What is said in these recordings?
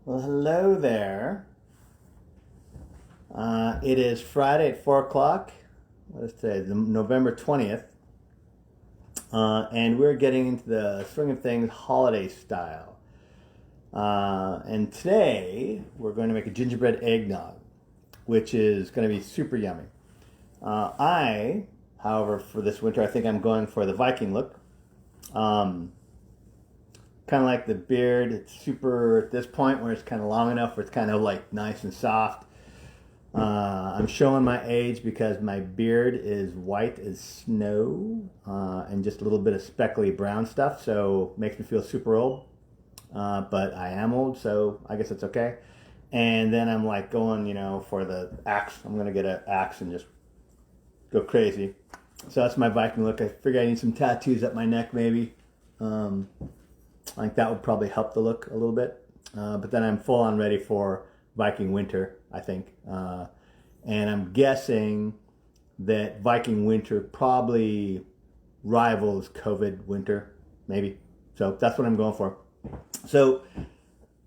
Well, hello there. It is Friday at 4 o'clock. What is today? November 20th. And we're getting into the swing of things holiday style. And today we're going to make a gingerbread eggnog, which is going to be super yummy. However, for this winter, I think I'm going for the Viking look. Kind of like the beard. It's super at this point where it's kind of long enough where it's kind of like nice and soft. I'm showing my age because my beard is white as snow and just a little bit of speckly brown stuff, so it makes me feel super old. But I am old, so I guess it's okay. And then I'm like going, for the axe. I'm going to get an axe and just go crazy. So that's my Viking look. I figure I need some tattoos up my neck maybe. I think that would probably help the look a little bit. But then I'm full on ready for Viking winter, I think. And I'm guessing that Viking winter probably rivals COVID winter, maybe. So that's what I'm going for. So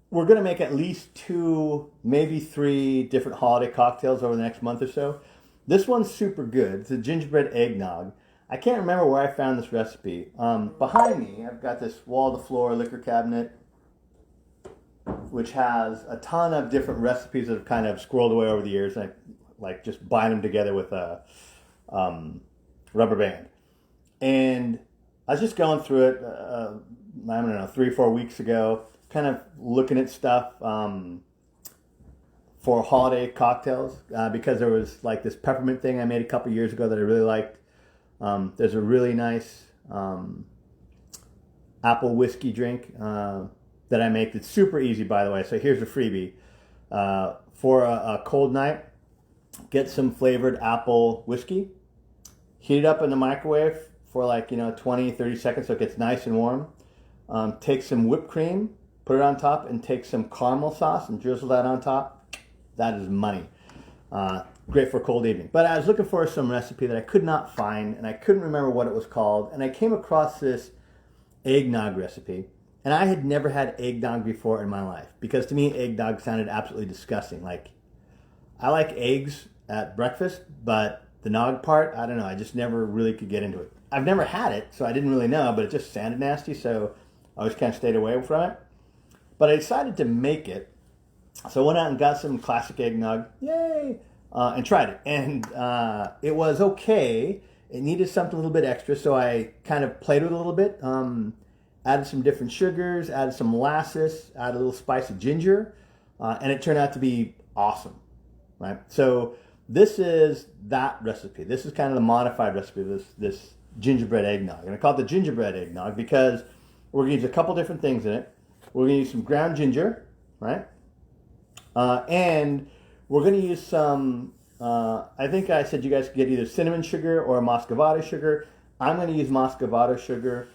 we're going to make at least 2, maybe 3 different holiday cocktails over the next month or so. This one's super good. It's a gingerbread eggnog. I can't remember where I found this recipe. Behind me, I've got this wall-to-floor liquor cabinet, which has a ton of different recipes that have kind of squirreled away over the years. And I just bind them together with a rubber band. And I was just going through it, I don't know, 3 or 4 weeks ago, kind of looking at stuff for holiday cocktails because there was like this peppermint thing I made a couple years ago that I really liked. There's a really nice apple whiskey drink that I make that's super easy, by the way. So here's a freebie. For a cold night, get some flavored apple whiskey, heat it up in the microwave for 20, 30 seconds so it gets nice and warm. Take some whipped cream, put it on top, and take some caramel sauce and drizzle that on top. That is money. Great for a cold evening. But I was looking for some recipe that I could not find, and I couldn't remember what it was called. And I came across this eggnog recipe. And I had never had eggnog before in my life because to me, eggnog sounded absolutely disgusting. I like eggs at breakfast, but the nog part, I don't know. I just never really could get into it. I've never had it, so I didn't really know, but it just sounded nasty, so I always kind of stayed away from it. But I decided to make it. So I went out and got some classic eggnog. Yay! And tried it. And it was okay. It needed something a little bit extra, so I kind of played with it a little bit. Added some different sugars, added some molasses, added a little spice of ginger, and it turned out to be awesome, right? So this is that recipe. This is kind of the modified recipe of this gingerbread eggnog. And I call it the gingerbread eggnog because we're going to use a couple different things in it. We're going to use some ground ginger, right? And we're going to use some, I think I said you guys could get either cinnamon sugar or muscovado sugar. I'm going to use muscovado sugar.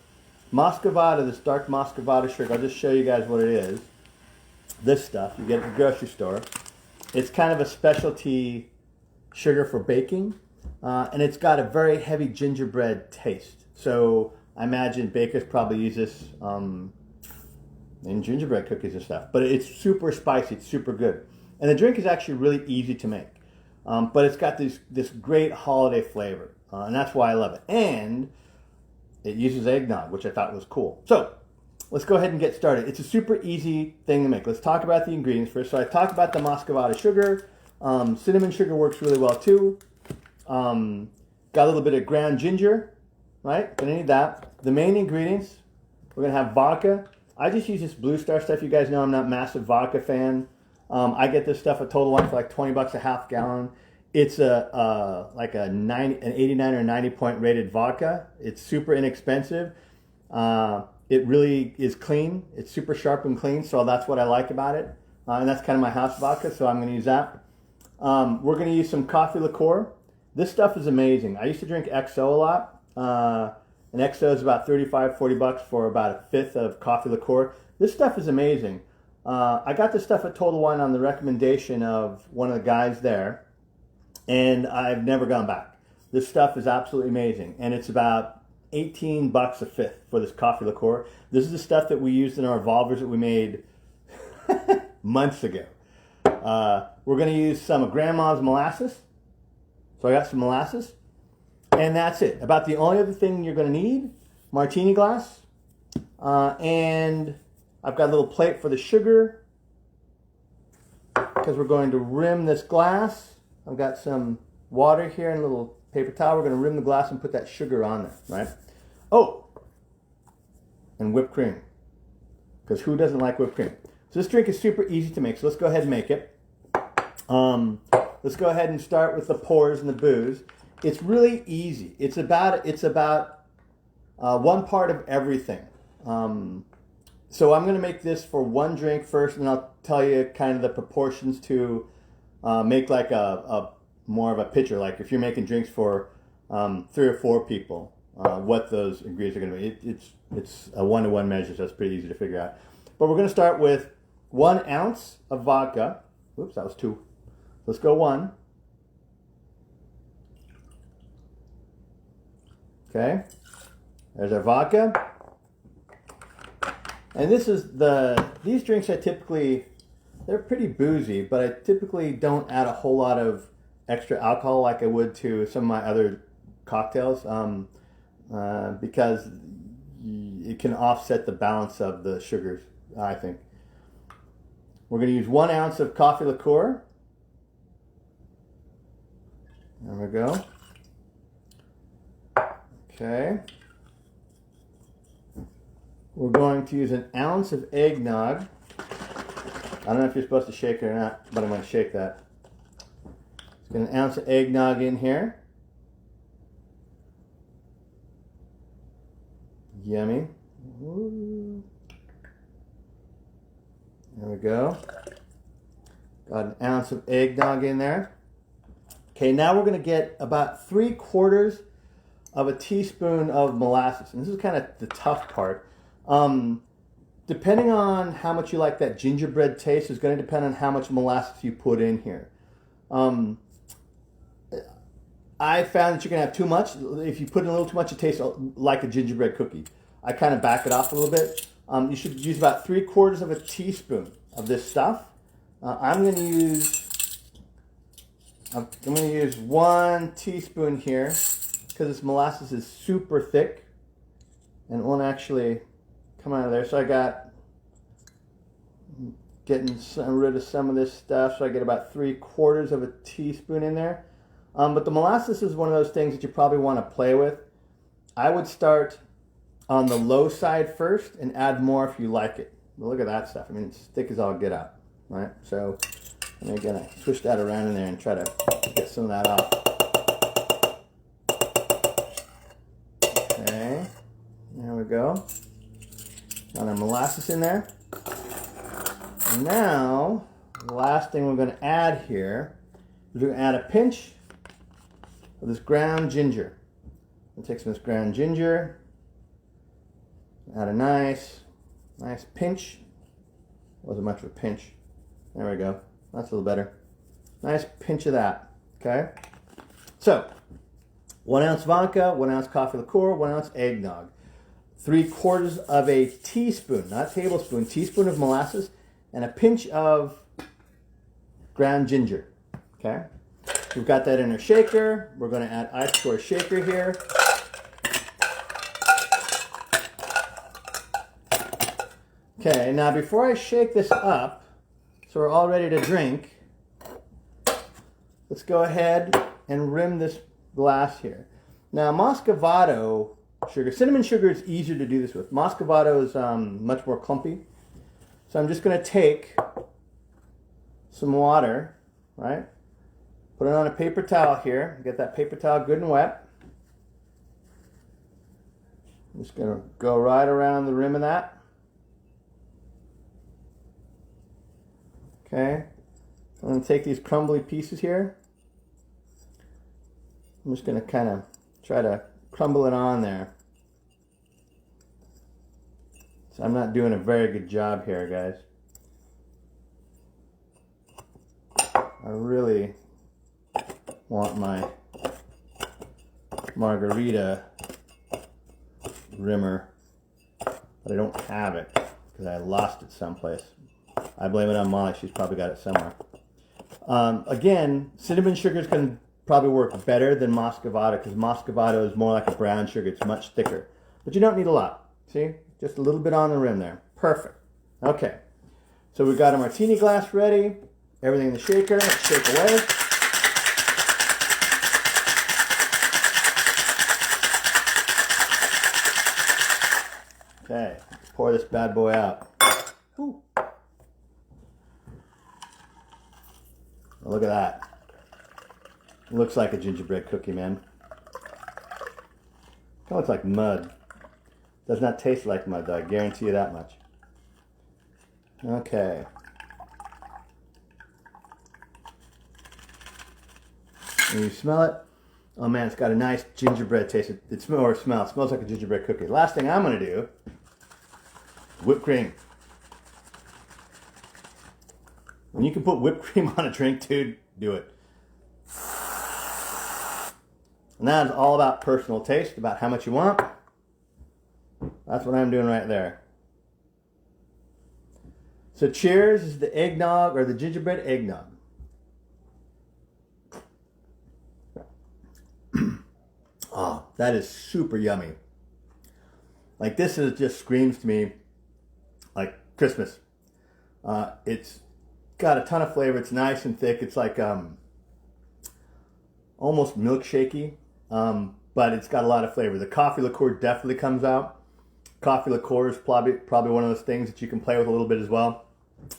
Muscovado, this dark muscovado sugar, I'll just show you guys what it is. This stuff, you get at the grocery store. It's kind of a specialty sugar for baking, and it's got a very heavy gingerbread taste. So I imagine bakers probably use this in gingerbread cookies and stuff. But it's super spicy, it's super good. And the drink is actually really easy to make. But it's got this great holiday flavor, and that's why I love it. And it uses eggnog, which I thought was cool. So let's go ahead and get started. It's a super easy thing to make. Let's talk about the ingredients first. So I talked about the muscovado sugar. Cinnamon sugar works really well too. Got a little bit of ground ginger, right? Gonna need that. The main ingredients, we're gonna have vodka. I just use this Blue Star stuff. You guys know I'm not a massive vodka fan. I get this stuff at Total Wine for like $20 a half gallon. It's an 89 or 90 point rated vodka. It's super inexpensive. It really is clean. It's super sharp and clean, so that's what I like about it. And that's kind of my house vodka, so I'm going to use that. We're going to use some coffee liqueur. This stuff is amazing. I used to drink XO a lot. And XO is about $35-40 for about a fifth of coffee liqueur. This stuff is amazing. I got this stuff at Total Wine on the recommendation of one of the guys there. And I've never gone back. This stuff is absolutely amazing. And it's about $18 a fifth for this coffee liqueur. This is the stuff that we used in our revolvers that we made months ago. We're going to use some of Grandma's molasses. So I got some molasses. And that's it. About the only other thing you're going to need, martini glass. And I've got a little plate for the sugar, because we're going to rim this glass. I've got some water here and a little paper towel. We're going to rim the glass and put that sugar on there, right? Oh, and whipped cream, because who doesn't like whipped cream? So this drink is super easy to make, so let's go ahead and make it. Let's go ahead and start with the pours and the booze. It's really easy. It's about one part of everything. So I'm going to make this for one drink first, and I'll tell you kind of the proportions to make like a more of a pitcher. Like if you're making drinks for 3 or 4 people, what those ingredients are going to be. It's a 1-to-1 measure, so it's pretty easy to figure out. But we're going to start with 1 ounce of vodka. Oops, that was 2. Let's go 1. Okay, there's our vodka. And this is these drinks they're pretty boozy, but I typically don't add a whole lot of extra alcohol like I would to some of my other cocktails, because it can offset the balance of the sugars, I think. We're going to use 1 ounce of coffee liqueur. There we go. Okay. We're going to use 1 ounce of eggnog. I don't know if you're supposed to shake it or not, but I'm going to shake that. Let's get 1 ounce of eggnog in here. Yummy. Ooh. There we go. Got 1 ounce of eggnog in there. Okay, now we're going to get about 3/4 of a teaspoon of molasses. And this is kind of the tough part. Depending on how much you like that gingerbread taste is going to depend on how much molasses you put in here. I found that you're going to have too much. If you put in a little too much, it tastes like a gingerbread cookie. I kind of back it off a little bit. You should use about 3/4 of a teaspoon of this stuff. I'm going to use 1 teaspoon here, because this molasses is super thick and it won't actually come out of there. So I got getting rid of some of this stuff, so I get about 3/4 of a teaspoon in there. But the molasses is one of those things that you probably want to play with. I would start on the low side first and add more if you like it. But look at that stuff. I mean, it's thick as all get out, right? So I'm going to switch that around in there and try to get some of that off. Okay, there we go. Got our molasses in there. And now, the last thing we're going to add here is we're going to add a pinch of this ground ginger. We'll take some of this ground ginger, add a nice pinch. Wasn't much of a pinch. There we go. That's a little better. Nice pinch of that. Okay. So, 1 ounce vodka, 1 ounce coffee liqueur, 1 ounce eggnog, 3/4 of a teaspoon, not tablespoon, teaspoon of molasses, and a pinch of ground ginger. Okay. We've got that in our shaker. We're going to add ice to our shaker here. Okay, now before I shake this up, so we're all ready to drink, let's go ahead and rim this glass here. Now, Muscovado sugar, cinnamon sugar is easier to do this with. Muscovado is much more clumpy. So I'm just going to take some water, right? Put it on a paper towel here. Get that paper towel good and wet. I'm just going to go right around the rim of that. Okay. I'm going to take these crumbly pieces here. I'm just going to kind of try to crumble it on there. So I'm not doing a very good job here, guys. I really want my margarita rimmer, but I don't have it because I lost it someplace. I blame it on Molly. She's probably got it somewhere. Again, cinnamon sugars can probably work better than Muscovado because Muscovado is more like a brown sugar. It's much thicker. But you don't need a lot. See? Just a little bit on the rim there. Perfect. Okay. So we've got a martini glass ready. Everything in the shaker. Let's shake away. Okay. Let's pour this bad boy out. Ooh. Look at that. It looks like a gingerbread cookie, man. It looks like mud. Does not taste like mud, though. I guarantee you that much. Okay. And you smell it. Oh man, it's got a nice gingerbread taste. It smells like a gingerbread cookie. Last thing I'm going to do, whipped cream. When you can put whipped cream on a drink, dude, do it. And that is all about personal taste, about how much you want. That's what I'm doing right there. So cheers, this is the eggnog, or the gingerbread eggnog. Oh, that is super yummy. Like, this just screams to me like Christmas. It's got a ton of flavor. It's nice and thick. It's like almost milkshakey, but it's got a lot of flavor. The coffee liqueur definitely comes out. Coffee liqueur is probably one of those things that you can play with a little bit as well,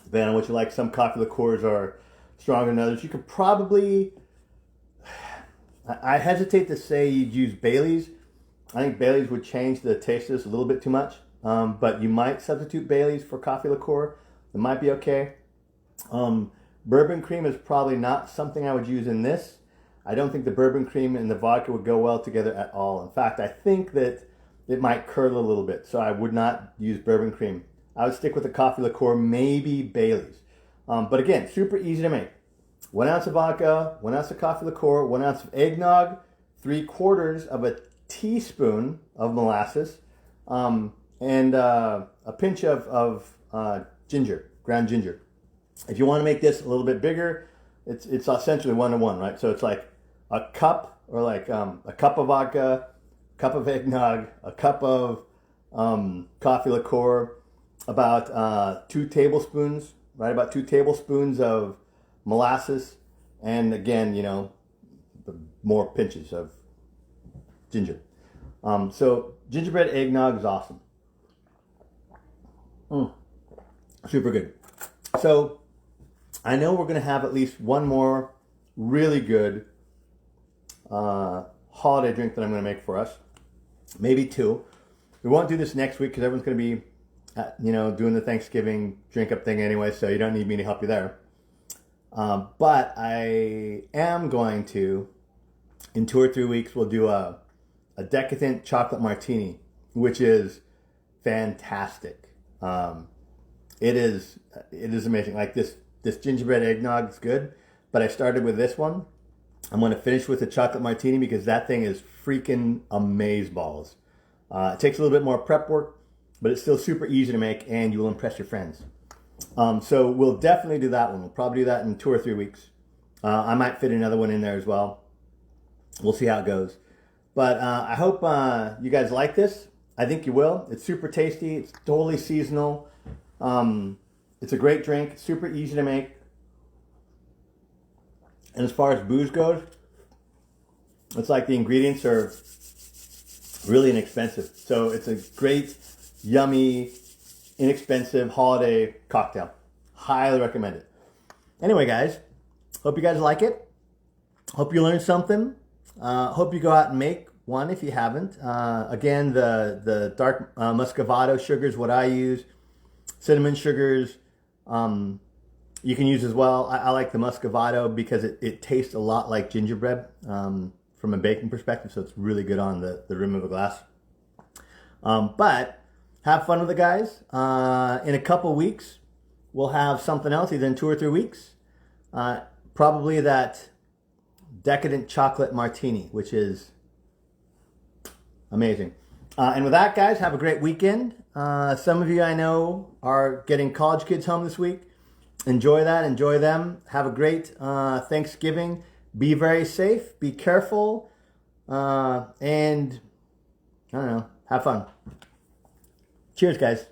depending on what you like. Some coffee liqueurs are stronger than others. You could probably, I hesitate to say you'd use Bailey's. I think Bailey's would change the taste of this a little bit too much, but you might substitute Bailey's for coffee liqueur. It might be okay. Bourbon cream is probably not something I would use in this. I don't think the bourbon cream and the vodka would go well together at all. In fact, I think that it might curdle a little bit, so I would not use bourbon cream. I would stick with the coffee liqueur, maybe Bailey's. But again, super easy to make. 1 ounce of vodka, 1 ounce of coffee liqueur, 1 ounce of eggnog, 3/4 of a teaspoon of molasses, and a pinch of ginger, ground ginger. If you want to make this a little bit bigger, it's essentially 1-to-1, right? So it's like a cup, or like a cup of vodka, cup of eggnog, a cup of coffee liqueur, about 2 tablespoons, right? About 2 tablespoons of molasses, and again, more pinches of ginger. So gingerbread eggnog is awesome. Super good. So I know we're going to have at least one more really good holiday drink that I'm going to make for us. Maybe 2. We won't do this next week because everyone's going to be, doing the Thanksgiving drink up thing anyway, so you don't need me to help you there. But I am going to, in 2 or 3 weeks, we'll do a decadent chocolate martini, which is fantastic. It is amazing. Like this gingerbread eggnog is good, but I started with this one. I'm going to finish with the chocolate martini because that thing is freaking amazeballs. It takes a little bit more prep work, but it's still super easy to make, and you will impress your friends. So we'll definitely do that one. We'll probably do that in 2 or 3 weeks. I might fit another one in there as well. We'll see how it goes. But I hope you guys like this. I think you will. It's super tasty. It's totally seasonal. It's a great drink. It's super easy to make. And as far as booze goes, it's like the ingredients are really inexpensive. So it's a great, yummy, inexpensive holiday cocktail. Highly recommend it. Anyway, guys, hope you guys like it. Hope you learned something. Hope you go out and make one if you haven't. Again, the dark muscovado sugar is what I use. Cinnamon sugars you can use as well. I like the muscovado because it tastes a lot like gingerbread from a baking perspective, so it's really good on the rim of a glass. But have fun with it, guys. In a couple weeks, we'll have something else, either in 2 or 3 weeks. Probably that decadent chocolate martini, which is amazing. And with that, guys, have a great weekend. Some of you I know are getting college kids home this week. enjoy that. Enjoy them. Have a great Thanksgiving. Be very safe. Be careful. And I don't know. Have fun. Cheers, guys.